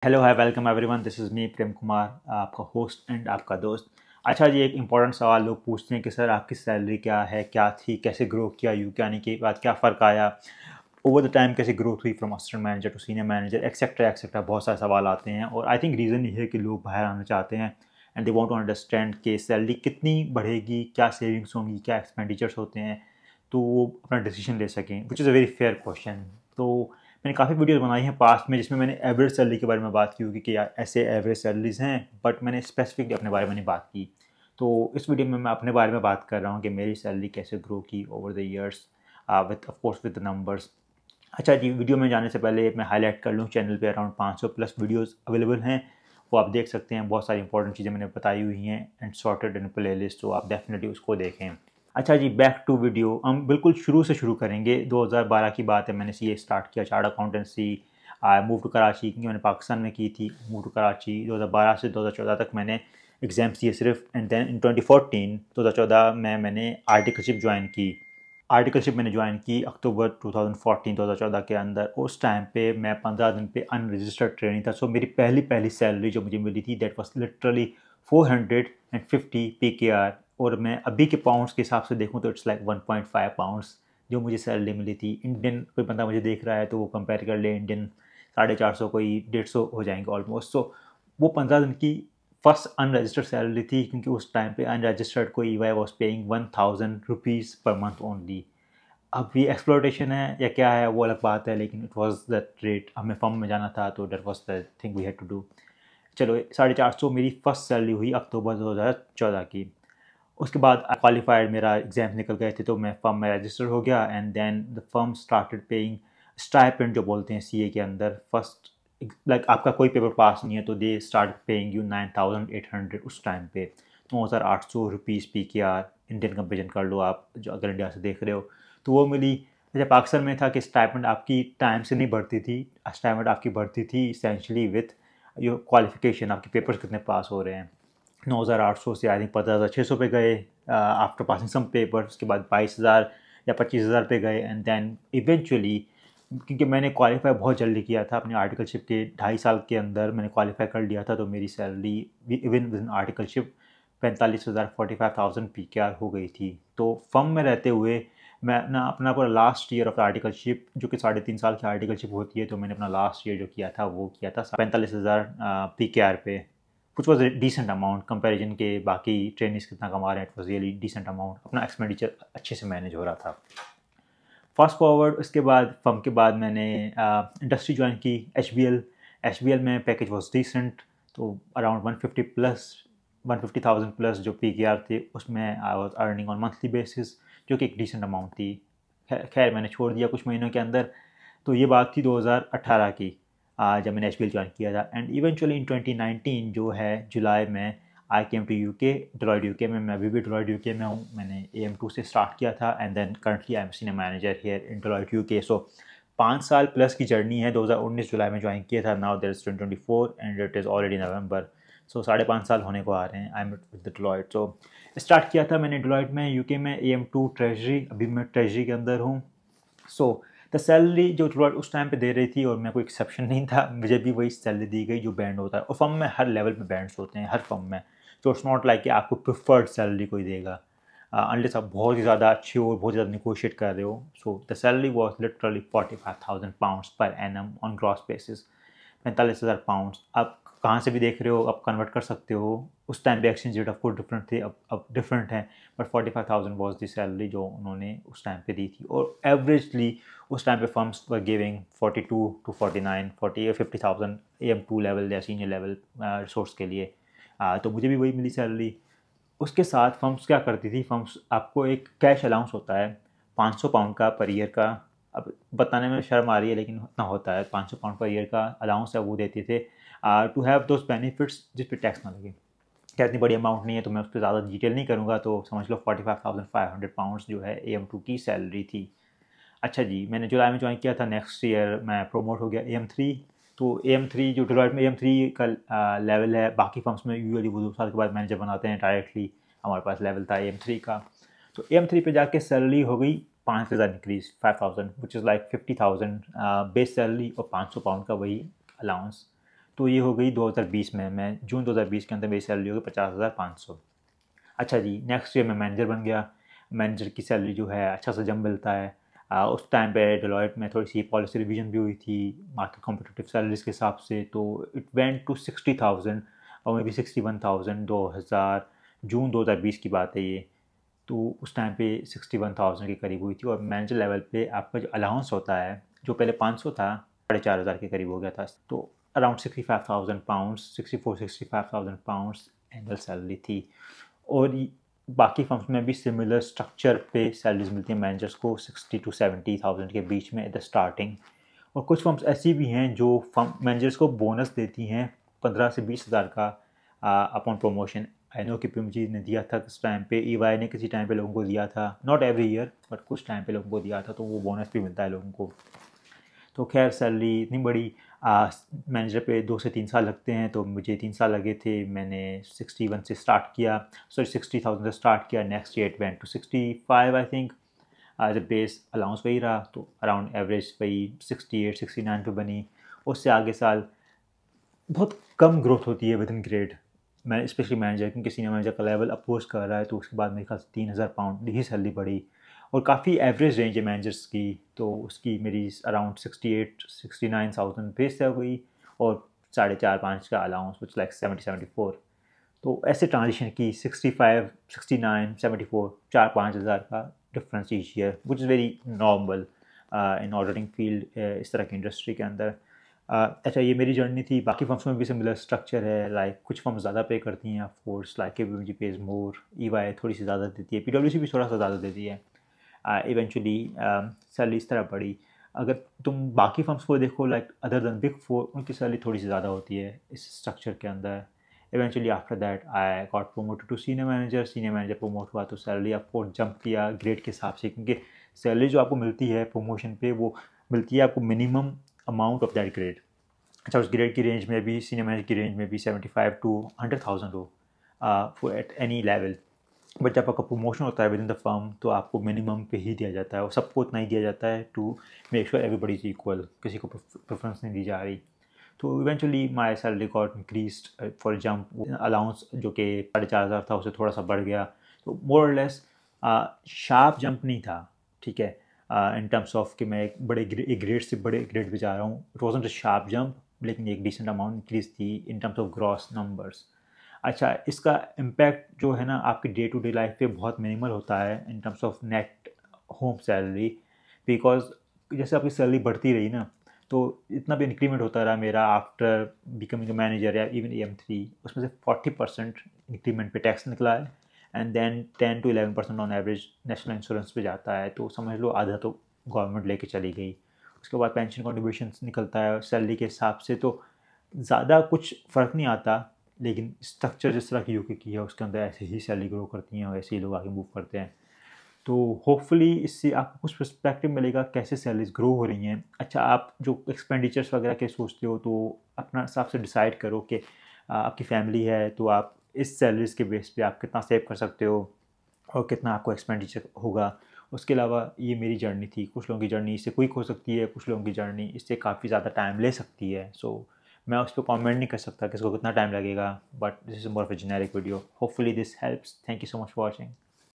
Hello hi welcome everyone, this is me Prem Kumar, आपका host and आपका दोस्त। अच्छा जी, एक इंपॉर्टेंट सवाल लोग पूछते हैं कि सर आपकी सैलरी क्या है, क्या थी, कैसे ग्रो किया, यूके आने के बाद क्या फ़र्क आया, ओवर द टाइम कैसे ग्रोथ हुई from assistant manager to senior manager, etcetera etcetera. बहुत सारे सवाल आते हैं और आई थिंक रीज़न ये है कि लोग बाहर आना चाहते हैं and they want to understand कि सैलरी कितनी बढ़ेगी, क्या सेविंग्स होंगी, क्या एक्सपेंडिचर्स होते हैं, तो वो अपना डिसीजन ले सकें, which is a very fair question. तो मैंने काफ़ी वीडियोस बनाई हैं पास्ट में जिसमें मैंने एवरेज सैलरी के बारे में बात की होगी कि यार ऐसे एवरेज सैलरीज हैं, बट मैंने स्पेसिफिकली अपने बारे में नहीं बात की। तो इस वीडियो में मैं अपने बारे में बात कर रहा हूँ कि मेरी सैलरी कैसे ग्रो की over the years with of course with the numbers. अच्छा जी, वीडियो में जाने से पहले मैं हाईलाइट कर लूँ, चैनल पे अराउंड 500 प्लस वीडियोस अवेलेबल हैं, वो आप देख सकते हैं। बहुत सारी इंपॉर्टेंट चीज़ें मैंने बताई हुई हैं and sorted in play list, तो आप डेफिनेटली उसको देखें। अच्छा जी, बैक टू वीडियो। हम बिल्कुल शुरू से शुरू करेंगे। 2012 की बात है, मैंने सीए स्टार्ट किया, chartered accountancy. I move to Karachi, क्योंकि मैंने पाकिस्तान में की थी। मूव टू कराची 2012 से 2014 तक मैंने एग्ज़ाम्स दिए सिर्फ, एंड देन इन 2014 2014 में मैंने आर्टिकलशिप ज्वाइन की। आर्टिकलशिप मैंने ज्वाइन की अक्टूबर 2014 2014 के अंदर। उस टाइम पे मैं 15 दिन पे अनरजिस्टर्ड ट्रेनिंग था। सो मेरी पहली पहली सैलरी जो मुझे मिली थी दैट वाज लिटरली 450 PKR, और मैं अभी के पाउंड्स के हिसाब से देखूँ तो इट्स लाइक 1.5 पाउंड्स जो मुझे सैलरी मिली थी। इंडियन कोई बंदा मुझे देख रहा है तो वो कंपेयर कर ले, इंडियन 450 कोई 150 हो जाएंगे ऑलमोस्ट। सो वो 15 दिन की फर्स्ट अनरजिस्टर्ड सैलरी थी, क्योंकि उस टाइम पे अनरजिस्टर्ड को EY was paying 1000 rupees per month only. अब ये एक्सप्लोटेशन है या क्या है वो अलग बात है, लेकिन इट वाज दैट रेट। हमें फर्म में जाना था तो that was the thing we had to do. चलो, 450 मेरी फर्स्ट सैलरी हुई अक्टूबर 2014 की। उसके बाद क्वालिफाइड, मेरा एग्जाम निकल गए थे तो मैं फर्म में रजिस्टर हो गया, and then the firm started paying stipend जो बोलते हैं सीए के अंदर। फर्स्ट लाइक आपका कोई पेपर पास नहीं है तो दे स्टार्ट पेइंग यू 9800 उस टाइम पे। 9800 रुपीज़ PKR, इंडियन कंपेरिजन कर लो आप, जो अगर इंडिया से देख रहे हो तो वो मिली। जब पाकिस्तान में था कि स्टाइपेंड आपकी टाइम से नहीं बढ़ती थी, स्टाइपेंड आपकी बढ़ती थी इसेंशली विथ योर क्वालिफिकेशन, आपके पेपर्स कितने पास हो रहे हैं। 9800 से आई थिंक 15,600 पे गए आफ्टर पासिंग सम पेपर। उसके बाद 22,000 या 25,000 पे गए, एंड देन इवेंचुअली, क्योंकि मैंने क्वालिफाई बहुत जल्दी किया था अपने आर्टिकलशिप के 2.5 साल के अंदर मैंने क्वालिफाई कर लिया था, तो मेरी salary even with in articleship 45,000 45,000 PKR हो गई थी। तो फर्म में रहते हुए मैं ना अपना पूरा लास्ट ईयर ऑफ आर्टिकलशिप, जो कि 3.5 साल की आर्टिकलशिप होती है, तो मैंने अपना लास्ट ईयर जो किया था वो किया था 45,000 PKR पे, कुछ वॉज डिसेंट अमाउंट कंपैरिजन के बाकी ट्रेनिंग्स कितना कमा रहे हैं। It was really decent amount, अपना एक्सपेंडिचर अच्छे से मैनेज हो रहा था। फास्ट फॉरवर्ड, उसके बाद फर्म के बाद मैंने इंडस्ट्री ज्वाइन की, एच बी एल में पैकेज वॉज डिसेंट, तो अराउंड 150 प्लस 150,000 प्लस जो PKR थे उसमें I was earning on monthly basis, जो कि एक डिसेंट अमाउंट थी। खैर मैंने छोड़ दिया कुछ महीनों के अंदर। तो ये बात थी 2018 की, जब मैंने एच ज्वाइन किया था। एंड इवेंचुअली इन 2019 जो है जुलाई में I came to UK, Deloitte UK में। मैं अभी भी डेलॉयट यूके में हूँ। मैंने AM2 से स्टार्ट किया था, and then currently I am senior manager here in Deloitte UK. So 5 साल प्लस की जर्नी है। 2019 जुलाई में ज्वाइन किया था, now there is 2024 and it is already November. So 5.5 साल होने को आ रहे हैं I am with the Deloitte. So start किया था मैंने डेलॉयट में यूके में, AM2 ट्रेजरी। अभी मैं ट्रेजरी के अंदर हूँ। सो द सैलरी जो डेलॉयट उस टाइम पे दे रही थी, और मैं कोई एक्सेप्शन नहीं था, मुझे भी वही सैलरी दी गई जो बैंड होता है। और फर्म में हर लेवल पे बैंड्स होते हैं, हर फर्म में। तो इट्स नॉट लाइक कि आपको प्रिफर्ड सैलरी कोई देगा, अनलेस आप बहुत ही ज़्यादा अच्छे हो, बहुत ज़्यादा निगोशिएट कर रहे हो। So the salary was literally 45,000 pounds per annum on gross basis, 45,000 pounds. आप कहाँ से भी देख रहे हो आप कन्वर्ट कर सकते हो। उस टाइम पे exchange rate of course different थे, अब डिफरेंट है, बट 45,000 वॉज द सैलरी जो उन्होंने उस टाइम पे दी थी। और एवरेजली उस टाइम पे फर्म्स वर गिविंग 42 to 49 40 या 50,000 AM2 लेवल या सीनियर लेवल रिसोर्स के लिए। तो मुझे भी वही मिली सैलरी। उसके साथ फर्म्स क्या करती थी, फर्म्स आपको एक कैश अलाउंस होता है 500 पाउंड का पर ईयर का। अब बताने में शर्म आ रही है लेकिन उतना होता है, 500 पाउंड पर ईयर का अलाउंस है वो देते थे, टू हैव दोज बेनिफिट्स जिस पे टैक्स ना लगे। क्या इतनी बड़ी अमाउंट नहीं है तो मैं उस पर ज़्यादा डिटेल नहीं करूँगा, तो समझ लो 45,500 पाउंड्स जो है AM2 की सैलरी थी। अच्छा जी, मैंने जुलाई में ज्वाइन किया था, नेक्स्ट ईयर मैं प्रोमोट हो गया AM3। तो AM3 जो डेलॉयट में AM3 का लेवल है, बाकी फर्म्स में यूजुअली वो 2 साल के बाद मैनेजर बनाते हैं डायरेक्टली। हमारे पास लेवल था AM3 का। तो AM3 पे जाके सैलरी हो गई 5,000 increase, 5,000 which is like 50,000 base salary, और 500 पाउंड का वही अलाउंस। तो ये हो गई 2020 में, मैं जून 2020 के अंदर मेरी सैलरी हो गई 50,500। अच्छा जी, नेक्स्ट ईयर मैं मैनेजर बन गया। मैनेजर की सैलरी जो है अच्छा सा जम मिलता है। उस टाइम पे डेलॉयट में थोड़ी सी पॉलिसी रिवीजन भी हुई थी मार्केट कॉम्पिटिटिव सैलरीज के हिसाब से, तो इट वेंट टू 60,000 और मे बी 61,000। 2000 जून 2020 की बात है ये। तो उस टाइम पे 61,000 के करीब हुई थी। और मैनेजर लेवल पे आपका जो अलाउंस होता है, जो पहले 500 था, 4,500 के करीब हो गया था। तो around 65,000 pounds, 65,000 pounds annual salary थी। और बाकी फर्म्स में भी सिमिलर स्ट्रक्चर पे सैलरीज मिलती हैं मैनेजर्स को, 60,000 to 70,000 के बीच में एट द स्टार्टिंग। और कुछ फर्म्स ऐसी भी हैं जो फर्म मैनेजर्स को बोनस देती हैं 15 से 20,000 का अपॉन प्रमोशन। आई नो कि पीएमजी ने दिया था उस टाइम पे, ईवाई ने किसी टाइम पे लोगों को दिया था, नॉट एवरी ईयर बट कुछ टाइम पे लोगों को दिया था, तो वो बोनस भी मिलता है लोगों को। तो खैर सैलरी इतनी बड़ी, मैनेजर पे 2 से 3 साल लगते हैं, तो मुझे 3 साल लगे थे। मैंने 61 से स्टार्ट किया, सॉरी 60,000 से स्टार्ट किया। Next year it went to 65 I think. जब बेस अलाउंस वही रहा तो अराउंड एवरेज वही 68-69 पे बनी। उससे आगे साल बहुत कम ग्रोथ होती है विद इन ग्रेड, मैं स्पेशली मैनेजर, क्योंकि सीनियर मैनेजर का लेवल अपोज कर रहा है, तो उसके बाद मेरे ख्याल से 3,000 पाउंड ही सैलरी बढ़ी। और काफ़ी एवरेज रेंज है मैनेजर्स की, तो उसकी मेरी अराउंड 68-69,000 बेस से हो गई, और 4.5-5 का अलाउंस विच लाइक 70-74। तो ऐसे ट्रांजिशन की 65, 69, 74, 4-5 हज़ार का difference each year, which is very normal in auditing field, इस तरह की इंडस्ट्री के अंदर। अच्छा, ये मेरी जर्नी थी। बाकी फर्म्स में भी सिमिलर स्ट्रक्चर है, लाइक कुछ फर्म्स ज़्यादा पे करती हैं of course, like KPMG page more, EY थोड़ी सी ज़्यादा देती है, पीडब्ल्यूसी भी थोड़ा सा ज़्यादा देती है। इवेंचुअली सैलरी इस तरह बढ़ी। अगर तुम बाकी फर्म्स को देखो, like other than big four, उनकी सैलरी थोड़ी सी ज़्यादा होती है इस स्ट्रक्चर के अंदर। Eventually after that I got promoted to senior manager. Senior manager promote हुआ तो सैलरी आपको जंप किया ग्रेड के हिसाब से, क्योंकि सैलरी जो आपको मिलती है प्रमोशन पे, वो मिलती है आपको minimum amount of that grade. अच्छा, उस ग्रेड की रेंज में भी, सीनियर मैनेजर की रेंज में भी 75 to 100,000 हो for at any level. But जब आपका प्रमोशन होता है विद इन द फर्म, तो आपको मिनिमम पे ही दिया जाता है, और सबको उतना ही दिया जाता है to make sure everybody is equal, किसी को प्रेफरेंस नहीं दी जा रही। तो eventually my salary got increased for jump. Allowance जो कि 4,500 था, उससे थोड़ा सा बढ़ गया। तो मोर और लेस शार्प जंप नहीं था, ठीक है, इन टर्म्स ऑफ कि मैं एक ग्रेड से बड़े ग्रेड पे जा रहा हूँ। It wasn't a sharp jump, लेकिन एक डिसेंट अमाउंट इंक्रीज थी in terms of gross numbers. अच्छा, इसका इम्पैक्ट जो है ना आपकी डे टू डे लाइफ पे बहुत मिनिमल होता है in terms of net home salary, because जैसे आपकी सैलरी बढ़ती रही ना, तो इतना भी इंक्रीमेंट होता रहा मेरा आफ्टर बिकमिंग अ मैनेजर या इवन AM3, उसमें से 40% इंक्रीमेंट पे टैक्स निकला है, and then 10 to 11% on average national insurance पे जाता है। तो समझ लो आधा तो गवर्नमेंट लेके चली गई। उसके बाद पेंशन कॉन्ट्रीब्यूशन निकलता है सैलरी के हिसाब से, तो ज़्यादा कुछ फ़र्क नहीं आता। लेकिन स्ट्रक्चर जिस तरह की यूके की है, उसके अंदर ऐसे ही सैलरी ग्रो करती हैं और ऐसे ही लोग आगे मूव करते हैं। तो होपफुली इससे आपको कुछ पर्सपेक्टिव मिलेगा कैसे सैलरीज ग्रो हो रही हैं। अच्छा, आप जो एक्सपेंडिचर्स वगैरह के सोचते हो, तो अपना हिसाब से डिसाइड करो कि आपकी फैमिली है, तो आप इस सैलरीज के बेस पे आप कितना सेव कर सकते हो और कितना आपको एक्सपेंडिचर होगा। उसके अलावा ये मेरी जर्नी थी। कुछ लोगों की जर्नी इससे क्विक हो सकती है, कुछ लोगों की जर्नी इससे काफ़ी ज़्यादा टाइम ले सकती है। सो मैं उस पर कॉमेंट नहीं कर सकता कि इसको कितना टाइम लगेगा, but this is more of a generic video. Hopefully this helps. Thank you so much for watching.